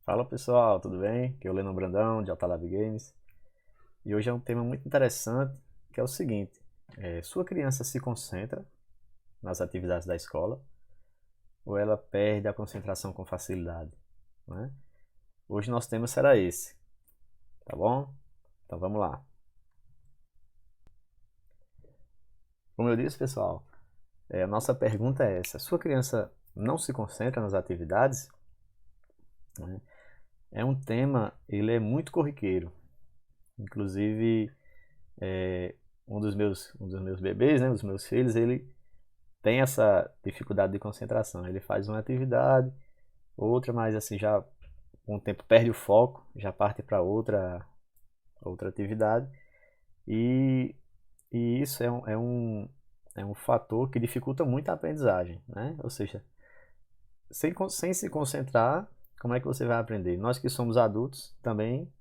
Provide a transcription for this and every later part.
Fala pessoal, tudo bem? Aqui é o Leno Brandão, de Altalab Games. E hoje é um tema muito interessante, que é o seguinte: sua criança se concentra nas atividades da escola ou ela perde a concentração com facilidade, né? Hoje nosso tema será esse, tá bom? Então vamos lá. Como eu disse, pessoal, a nossa pergunta é essa: sua criança não se concentra nas atividades? Né? É um tema, ele é muito corriqueiro. Inclusive, um dos meus bebês, né, um dos meus filhos, ele tem essa dificuldade de concentração. Ele faz uma atividade, outra, mas assim já com o tempo perde o foco, já parte para outra atividade e, e isso é um fator que dificulta muito a aprendizagem, né? Ou seja, sem se concentrar, como é que você vai aprender? Nós que somos adultos também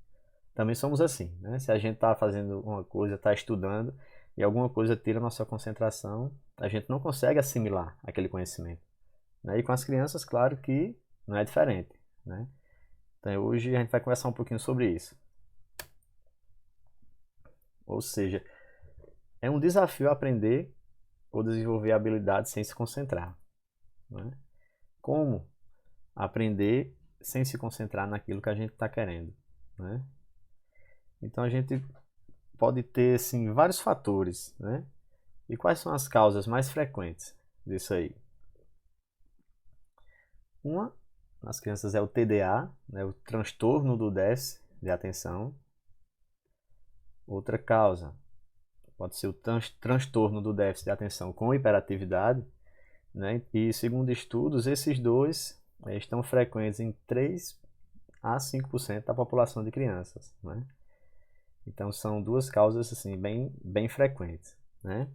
somos assim, né? Se a gente está fazendo uma coisa, está estudando e alguma coisa tira a nossa concentração, a gente não consegue assimilar aquele conhecimento, né? E com as crianças, claro que não é diferente, né? Então hoje a gente vai conversar um pouquinho sobre isso. Ou seja, é um desafio aprender ou desenvolver habilidades sem se concentrar, né? Como aprender sem se concentrar naquilo que a gente está querendo, né? Então a gente pode ter assim vários fatores, né? E quais são as causas mais frequentes disso aí? Uma nas crianças é o TDA, né, o transtorno do déficit de atenção. Outra causa pode ser o transtorno do déficit de atenção com hiperatividade, né? E segundo estudos, esses dois estão frequentes em 3 a 5% da população de crianças, né? Então são duas causas assim bem frequentes, né?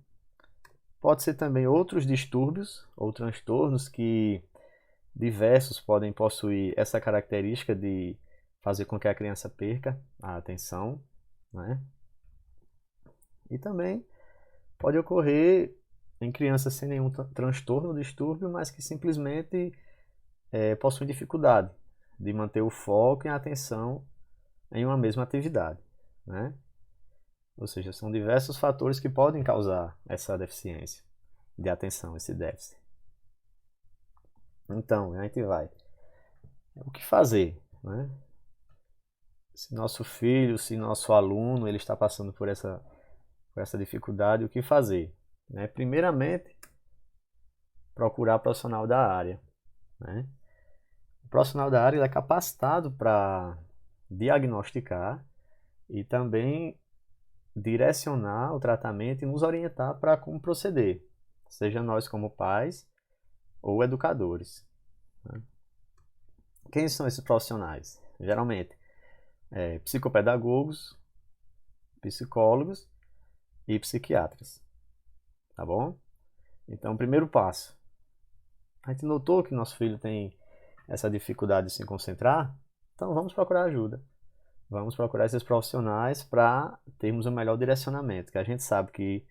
Pode ser também outros distúrbios ou transtornos que diversos podem possuir essa característica de fazer com que a criança perca a atenção, né? E também pode ocorrer em crianças sem nenhum transtorno, distúrbio, mas que simplesmente possuem dificuldade de manter o foco e a atenção em uma mesma atividade, né? Ou seja, são diversos fatores que podem causar essa deficiência de atenção, esse déficit. Então, a gente vai. O que fazer, né? Se nosso filho, se nosso aluno, ele está passando por essa dificuldade, o que fazer? Né? Primeiramente, procurar profissional da área, né? O profissional da área ele é capacitado para diagnosticar e também direcionar o tratamento e nos orientar para como proceder, seja nós como pais ou educadores, né? Quem são esses profissionais? Geralmente, psicopedagogos, psicólogos e psiquiatras, tá bom? Então, primeiro passo. A gente notou que nosso filho tem essa dificuldade de se concentrar, então vamos procurar ajuda. Vamos procurar esses profissionais para termos um melhor direcionamento, que a gente sabe que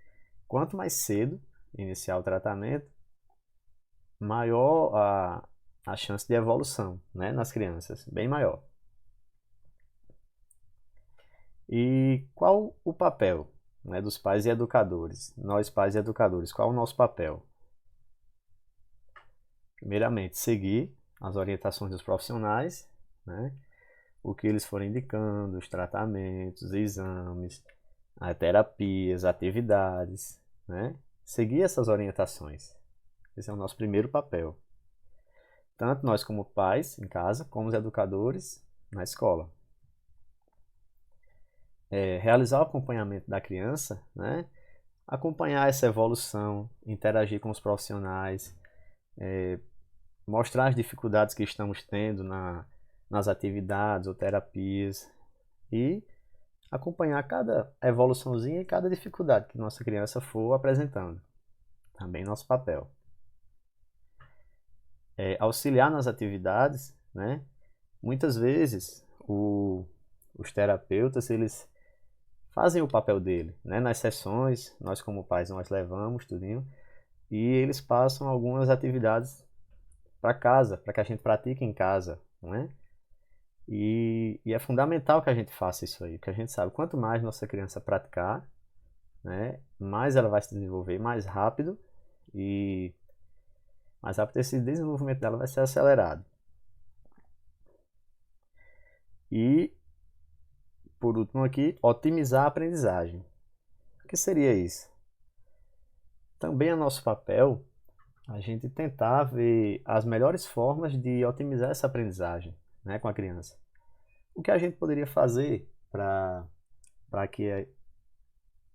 quanto mais cedo iniciar o tratamento, maior a chance de evolução, né, nas crianças, bem maior. E qual o papel, né, dos pais e educadores? Nós, pais e educadores, qual o nosso papel? Primeiramente, seguir as orientações dos profissionais, né, o que eles forem indicando, os tratamentos, exames, terapias, atividades, né? Seguir essas orientações. Esse é o nosso primeiro papel. Tanto nós como pais em casa, como os educadores na escola. Realizar o acompanhamento da criança, né? Acompanhar essa evolução, interagir com os profissionais, mostrar as dificuldades que estamos tendo nas atividades ou terapias e acompanhar cada evoluçãozinha e cada dificuldade que nossa criança for apresentando. Também nosso papel. Auxiliar nas atividades, né? Muitas vezes os terapeutas eles fazem o papel dele, né? Nas sessões, nós como pais nós levamos tudinho e eles passam algumas atividades para casa, para que a gente pratique em casa, né? E é fundamental que a gente faça isso aí, porque a gente sabe, quanto mais nossa criança praticar, né, mais ela vai se desenvolver mais rápido e mais rápido esse desenvolvimento dela vai ser acelerado. E, por último aqui, otimizar a aprendizagem. O que seria isso? Também é nosso papel a gente tentar ver as melhores formas de otimizar essa aprendizagem, né, com a criança. O que a gente poderia fazer para que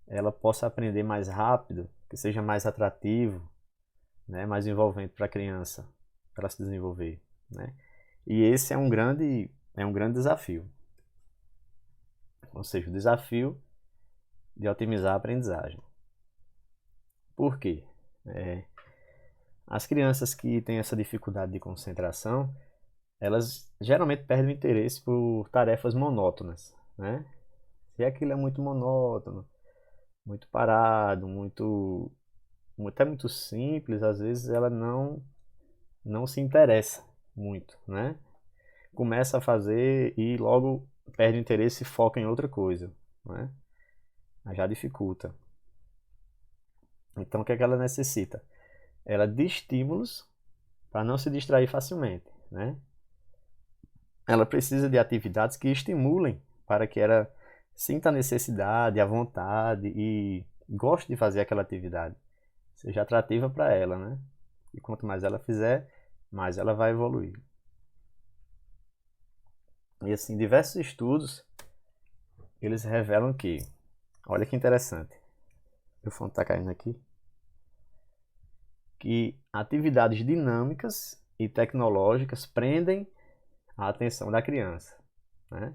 ela possa aprender mais rápido, que seja mais atrativo, né, mais envolvente para a criança, para se desenvolver, né? E esse é um grande desafio. Ou seja, o desafio de otimizar a aprendizagem. Por quê? As crianças que têm essa dificuldade de concentração, elas geralmente perdem o interesse por tarefas monótonas, né? Se aquilo é muito monótono, muito parado, até muito simples, às vezes ela não se interessa muito, né? Começa a fazer e logo perde o interesse e foca em outra coisa, né? Aí já dificulta. Então o que é que ela necessita? Ela de estímulos para não se distrair facilmente, né? Ela precisa de atividades que estimulem para que ela sinta a necessidade, a vontade e goste de fazer aquela atividade. Seja atrativa para ela, né? E quanto mais ela fizer, mais ela vai evoluir. E assim, diversos estudos, eles revelam que, olha que interessante, o fundo está caindo aqui, que atividades dinâmicas e tecnológicas prendem a atenção da criança, né?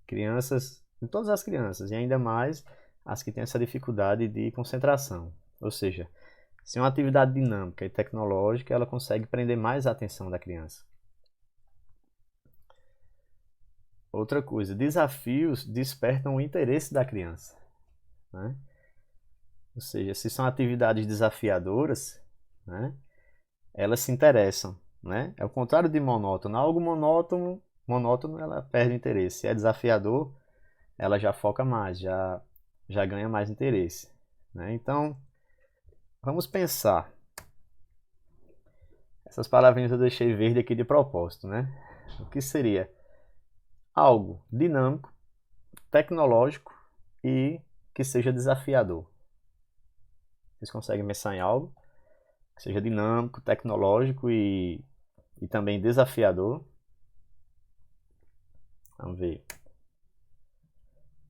Crianças, todas as crianças, e ainda mais as que têm essa dificuldade de concentração. Ou seja, se uma atividade dinâmica e tecnológica, ela consegue prender mais a atenção da criança. Outra coisa, desafios despertam o interesse da criança, né? Ou seja, se são atividades desafiadoras, né, elas se interessam, né? É o contrário de monótono. Algo monótono ela perde interesse. Se é desafiador, ela já foca mais, já ganha mais interesse, né? Então, vamos pensar. Essas palavrinhas eu deixei verde aqui de propósito, né? O que seria algo dinâmico, tecnológico e que seja desafiador. Vocês conseguem pensar em algo que seja dinâmico, tecnológico e também desafiador? Vamos ver.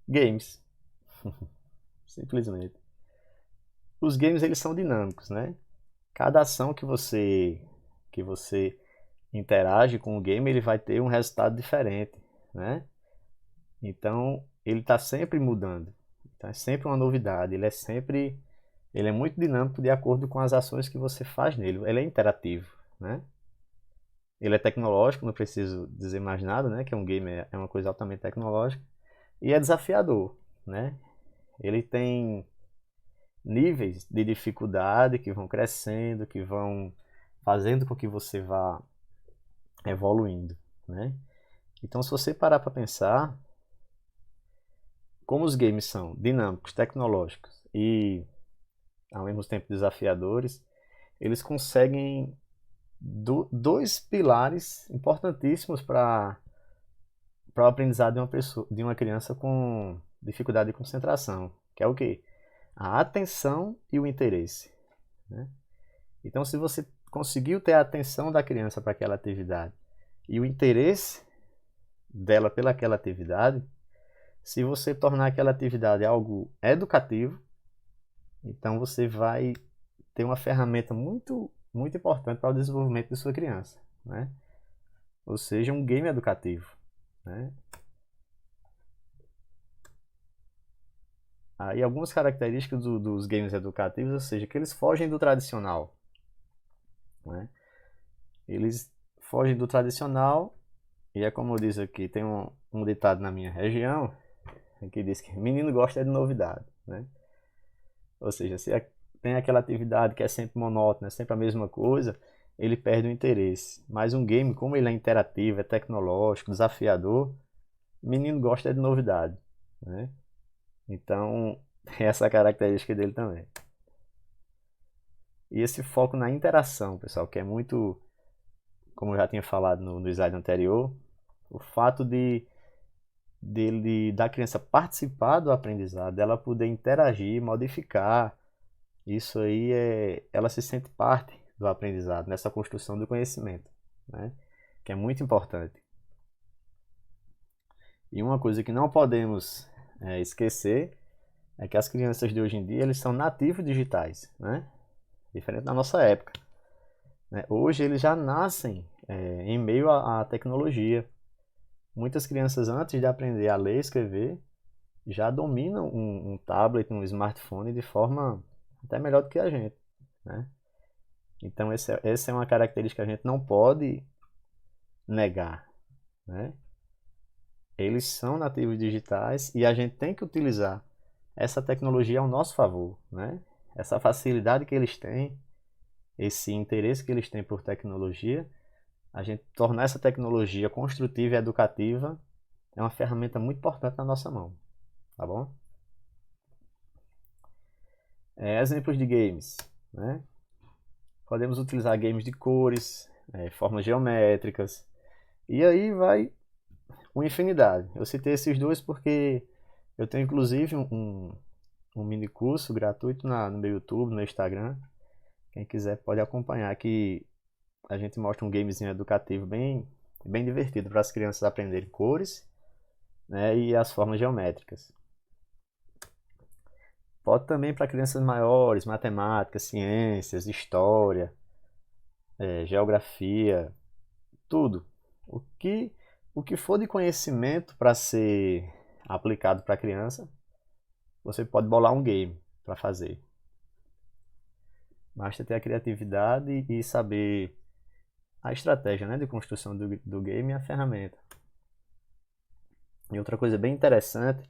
Games. Simplesmente. Os games eles são dinâmicos, né? Cada ação que você interage com o game, ele vai ter um resultado diferente, né? Então, ele está sempre mudando. Então, é sempre uma novidade. Ele é muito dinâmico de acordo com as ações que você faz nele. Ele é interativo, né? Ele é tecnológico, não preciso dizer mais nada, né? Que um game é uma coisa altamente tecnológica. E é desafiador, né? Ele tem níveis de dificuldade que vão crescendo, que vão fazendo com que você vá evoluindo, né? Então, se você parar para pensar, como os games são dinâmicos, tecnológicos e ao mesmo tempo desafiadores, eles conseguem dois pilares importantíssimos para o aprendizado de uma criança com dificuldade de concentração, que é o quê? A atenção e o interesse, né? Então, se você conseguiu ter a atenção da criança para aquela atividade e o interesse dela pelaquela atividade, se você tornar aquela atividade algo educativo, então você vai ter uma ferramenta muito, muito importante para o desenvolvimento de sua criança, né? Ou seja, um game educativo, né? Aí algumas características dos games educativos, ou seja, que eles fogem do tradicional, né? Eles fogem do tradicional e é como diz aqui, tem um ditado na minha região que diz que menino gosta de novidade, né? Ou seja, se tem aquela atividade que é sempre monótona, é sempre a mesma coisa, ele perde o interesse. Mas um game, como ele é interativo, é tecnológico, desafiador, o menino gosta de novidade, né? Então, essa é a característica dele também. E esse foco na interação, pessoal, que é muito, como eu já tinha falado no slide anterior, o fato da criança participar do aprendizado, dela poder interagir, modificar, isso aí ela se sente parte do aprendizado, nessa construção do conhecimento, né? Que é muito importante. E uma coisa que não podemos esquecer é que as crianças de hoje em dia eles são nativos digitais, né? Diferente da nossa época, né? Hoje eles já nascem em meio à tecnologia. Muitas crianças, antes de aprender a ler e escrever, já dominam um tablet, um smartphone de forma até melhor do que a gente, né? Então essa é uma característica que a gente não pode negar, né? Eles são nativos digitais e a gente tem que utilizar essa tecnologia ao nosso favor, né? Essa facilidade que eles têm, esse interesse que eles têm por tecnologia, a gente tornar essa tecnologia construtiva e educativa é uma ferramenta muito importante na nossa mão, tá bom? Exemplos de games, né? Podemos utilizar games de cores, formas geométricas, e aí vai uma infinidade. Eu citei esses dois porque eu tenho inclusive um mini curso gratuito no meu YouTube, no meu Instagram. Quem quiser pode acompanhar, que a gente mostra um gamezinho educativo bem divertido para as crianças aprenderem cores, né, e as formas geométricas. Pode também para crianças maiores, matemática, ciências, história, geografia, tudo. O que, o que for de conhecimento para ser aplicado para a criança, você pode bolar um game para fazer. Basta ter a criatividade e saber a estratégia, né, de construção do game e a ferramenta. E outra coisa bem interessante,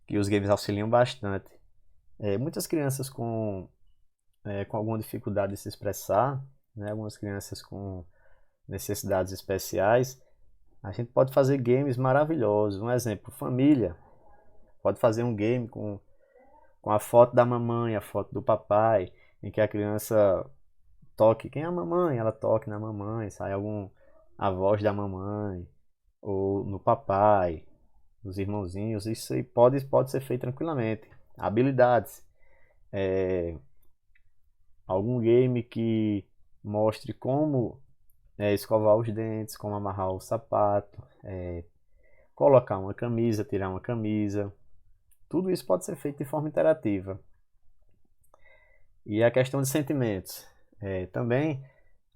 que os games auxiliam bastante, muitas crianças com alguma dificuldade de se expressar, né, algumas crianças com necessidades especiais, a gente pode fazer games maravilhosos. Um exemplo, família. Pode fazer um game com a foto da mamãe, a foto do papai, em que a criança toque. Quem é a mamãe? Ela toque na mamãe, sai a voz da mamãe, ou no papai, nos irmãozinhos. Isso aí pode ser feito tranquilamente. Habilidades. Algum game que mostre como escovar os dentes, como amarrar o sapato, colocar uma camisa, tirar uma camisa. Tudo isso pode ser feito de forma interativa. E a questão de sentimentos. Também,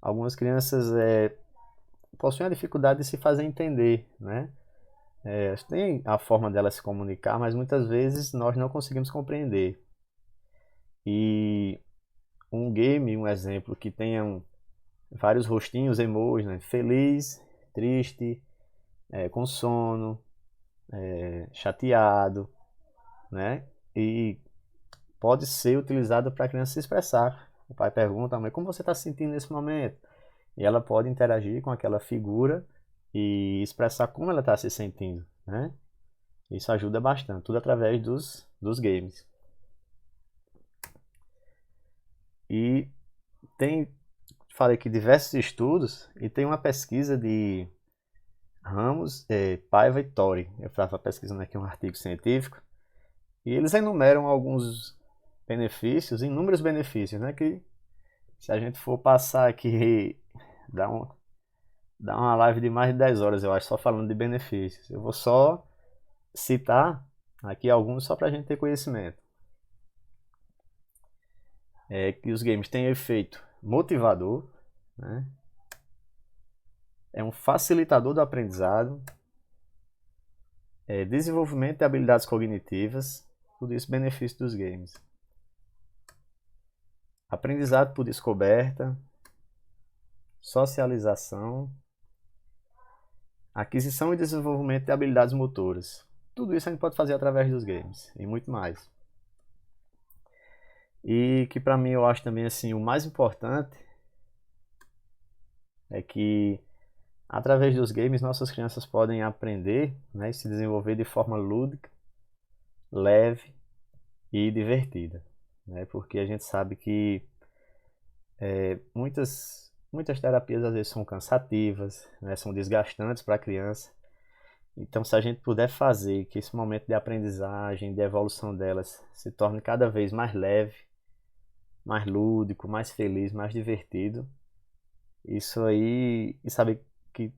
algumas crianças possuem a dificuldade de se fazer entender, né? Tem a forma dela se comunicar, mas muitas vezes nós não conseguimos compreender. E um game, um exemplo, que tenha vários rostinhos, emojis, né? Feliz, triste, com sono, chateado, né? E pode ser utilizado para a criança se expressar. O pai pergunta: mãe, como você está se sentindo nesse momento? E ela pode interagir com aquela figura e expressar como ela está se sentindo, né? Isso ajuda bastante, tudo através dos games. E falei aqui diversos estudos, e tem uma pesquisa de Ramos, Paiva e Tori. Eu estava pesquisando aqui um artigo científico, e eles enumeram alguns benefícios, inúmeros benefícios, né? Que se a gente for passar aqui, dá, um, dá uma live de mais de 10 horas, eu acho, só falando de benefícios. Eu vou só citar aqui alguns só para a gente ter conhecimento. Que os games têm efeito motivador, né? É um facilitador do aprendizado, desenvolvimento de habilidades cognitivas, tudo isso benefício dos games. Aprendizado por descoberta, socialização, aquisição e desenvolvimento de habilidades motoras. Tudo isso a gente pode fazer através dos games e muito mais. E que para mim eu acho também assim o mais importante é que através dos games nossas crianças podem aprender, né, e se desenvolver de forma lúdica, leve e divertida, né? Porque a gente sabe que muitas terapias às vezes são cansativas, né, são desgastantes para a criança. Então, se a gente puder fazer que esse momento de aprendizagem, de evolução delas se torne cada vez mais leve, mais lúdico, mais feliz, mais divertido, isso aí, e saber que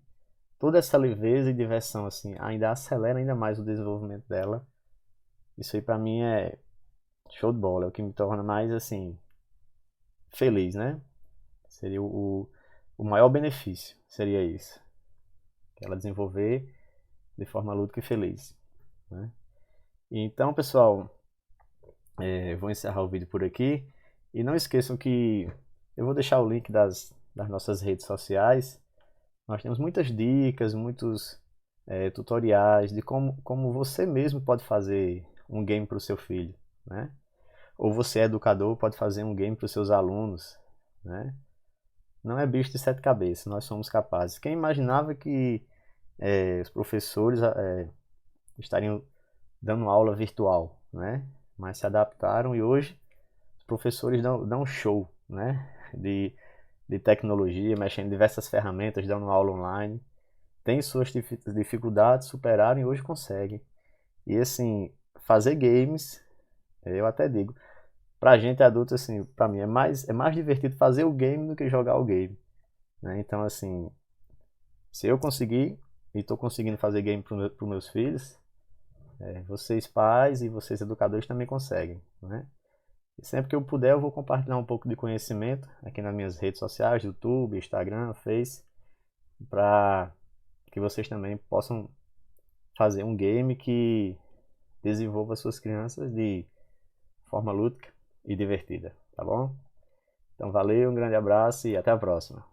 toda essa leveza e diversão assim ainda acelera ainda mais o desenvolvimento dela. Isso aí para mim é show de bola, é o que me torna mais assim feliz, né? Seria o maior benefício, seria isso. Ela desenvolver de forma lúdica e feliz, né? Então, pessoal, vou encerrar o vídeo por aqui. E não esqueçam que eu vou deixar o link das nossas redes sociais. Nós temos muitas dicas, muitos tutoriais de como você mesmo pode fazer um game para o seu filho, né? Ou você, educador, pode fazer um game para os seus alunos, né? Não é bicho de sete cabeças, nós somos capazes. Quem imaginava que os professores estariam dando aula virtual, né? Mas se adaptaram e hoje os professores dão show, né? De tecnologia, mexendo em diversas ferramentas, dando aula online. Tem suas dificuldades, superaram e hoje conseguem. E assim, fazer games, eu até digo, pra gente adulto, assim, pra mim é mais divertido fazer o game do que jogar o game, né? Então, assim, se eu conseguir e tô conseguindo fazer game pros meus filhos, vocês pais e vocês educadores também conseguem, né? E sempre que eu puder, eu vou compartilhar um pouco de conhecimento aqui nas minhas redes sociais, YouTube, Instagram, Face, para que vocês também possam fazer um game que desenvolva suas crianças de forma lúdica e divertida, tá bom? Então valeu, um grande abraço e até a próxima.